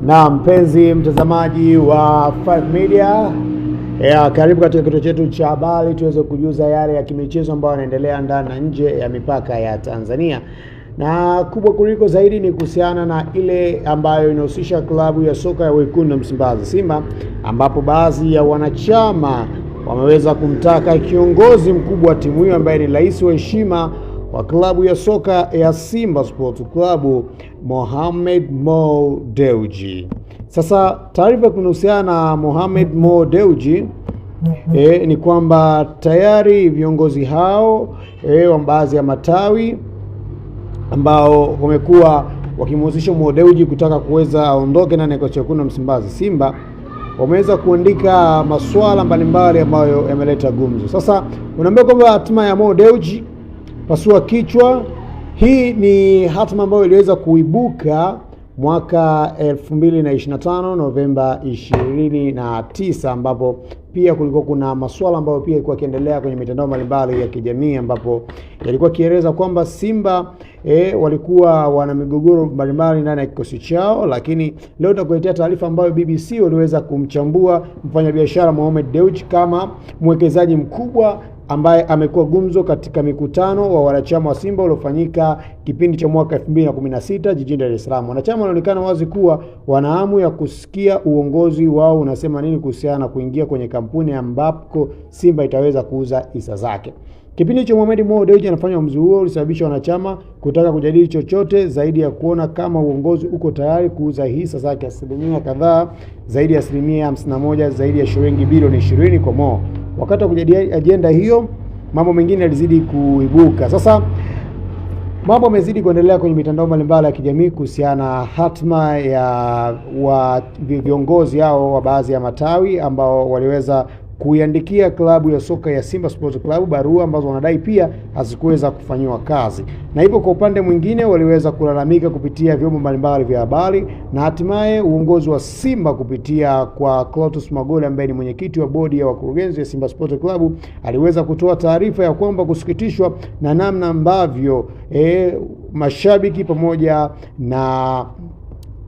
Na mpenzi mtazamaji wa 5 Media, karibu katika kituo chetu cha habari tuweze kujuza yale ya kimichezo ambayo yanaendelea ndani na nje ya mipaka ya Tanzania. Na kubwa kuliko zaidi ni kuhusiana na ile ambayo inahusisha klabu ya soka ya Wekundu Msimbazi Simba, ambapo baadhi ya wanachama wameweza kumtaka kiongozi mkubwa wa timu hiyo ambaye ni rais wa heshima wa klabu ya soka ya Simba Sports Club, Mohamed Mo Dewji. Sasa taarifa kuhusiana na Mohamed Mo Dewji ni kwamba tayari viongozi hao wa baadhi ya matawi ambao wamekuwa wakimhusisha Mo Dewji kutaka kuweza aondoke ndani ya kocha Wekundu Msimbazi Simba wameweza kuandika masuala mbalimbali ambayo yameleta gumzo. Sasa unaambia kwamba hatima ya Mo Dewji pasua kichwa. Hii ni hatima ambayo iliweza kuibuka mwaka 2025 Novemba 29, ambapo pia kulikuwa kuna masuala ambayo pia ilikuwa kiendelea kwenye mitandao mbalimbali ya kijamii, ambapo yalikuwa kieleza kwamba Simba walikuwa wana migogoro mbalimbali ndani ya kikosi chao. Lakini leo tutakuletea taarifa ambayo BBC waliweza kumchambua mfanyabiashara Mohamed Dewji kama mwekezaji mkubwa ambaye amekuwa gumzo katika mikutano wa wanachama wa Simba uliofanyika kipindi cha mwaka 2016 jijini Dar es Salaam. Wanachama wanaonekana wazi kuwa wana hamu ya kusikia uongozi wao unasema nini kuhusiana na kuingia kwenye kampuni ambapo Simba itaweza kuuza hisa zake. Kipindi cha Mohamed Mo Dewji anafanya uamuzi huo ulisababisha wanachama kutaka kujadili chochote zaidi ya kuona kama uongozi uko tayari kuuza hisa zake asilimia kadhaa, zaidi ya asilimia 51, zaidi ya shilingi bilioni 20 kwa Mo. Wakati wa kujadili ajenda hiyo, mambo mengine yalizidi kuibuka. Sasa mambo yamezidi kuendelea kwenye mitandao mbalimbali ya kijamii kuhusiana hatma ya viongozi hao wa baadhi ya matawi ambao waliweza kuiandikia klabu ya soka ya Simba Sports Club barua ambazo wanadai pia hazikuweza kufanywa kazi. Na hivyo kwa upande mwingine waliweza kulalamika kupitia vyombo mbalimbali vya habari, na hatimaye uongozi wa Simba kupitia kwa Clatous Magoli ambaye ni mwenyekiti wa bodi ya wakurugenzi ya Simba Sports Club aliweza kutoa taarifa ya kwamba kusikitishwa na namna ambavyo mashabiki pamoja na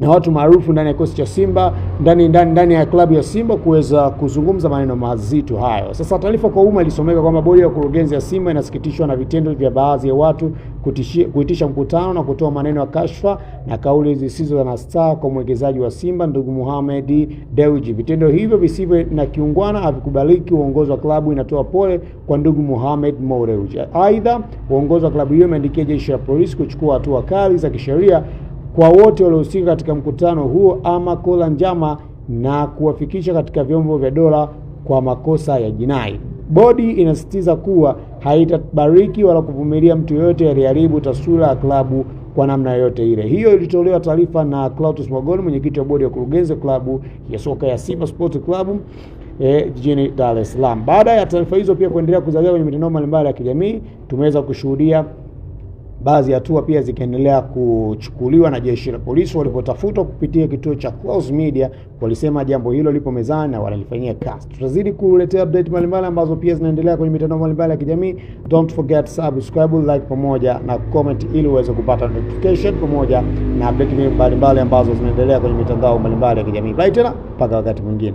watu maarufu ndani ya kikosi cha Simba ndani ya klabu ya Simba kuweza kuzungumza maneno mazito hayo. Sasa taarifa kwa umma ilisomeka kwamba bodi ya kurugenzi ya Simba inasikitishwa na vitendo vya baadhi ya watu kuitisha mkutano na kutoa maneno ya kashfa na kauli zisizo na staha kwa mwekezaji wa Simba ndugu Mohamed Dewji. Vitendo hivyo visivyo na kiungwana havikubaliki. Uongozi wa klabu inatoa pole kwa ndugu Mohamed Mo Dewji. Aidha, uongozi wa klabu hiyo umeandikia jeshi la polisi kuchukua hatua kali za kisheria kwa wote waliohusika katika mkutano huo ama kula njama na kuwafikisha katika vyombo vya dola kwa makosa ya jinai. Bodi inasisitiza kuwa haitabariki wala kuvumilia mtu yoyote aliyeharibu taswira ya klabu kwa namna yoyote ile. Hiyo ilitolewa taarifa na Clatous Magoli, mwenyekiti wa bodi ya kurugenzi klabu ya soka ya Simba Sports Club jijini Dar es Salaam. Baada ya taarifa hizo pia kuendelea kuzagaa kwenye mitandao mbalimbali ya kijamii, tumeweza kushuhudia baadhi ya hatua pia zikiendelea kuchukuliwa na jeshi la polisi walipotafutwa kupitia kituo cha Clouds Media. Walisema jambo hilo lipo mezani na wanalifanyia kazi. Tutazidi kuletea update mbalimbali ambazo pia zinaendelea kwenye mitandao mbalimbali ya kijamii. Don't forget subscribe, like pamoja na comment ili uweze kupata notification pamoja na update mbalimbali ambazo zinaendelea kwenye mitandao mbalimbali ya kijamii. Bye tena mpaka wakati mwingine.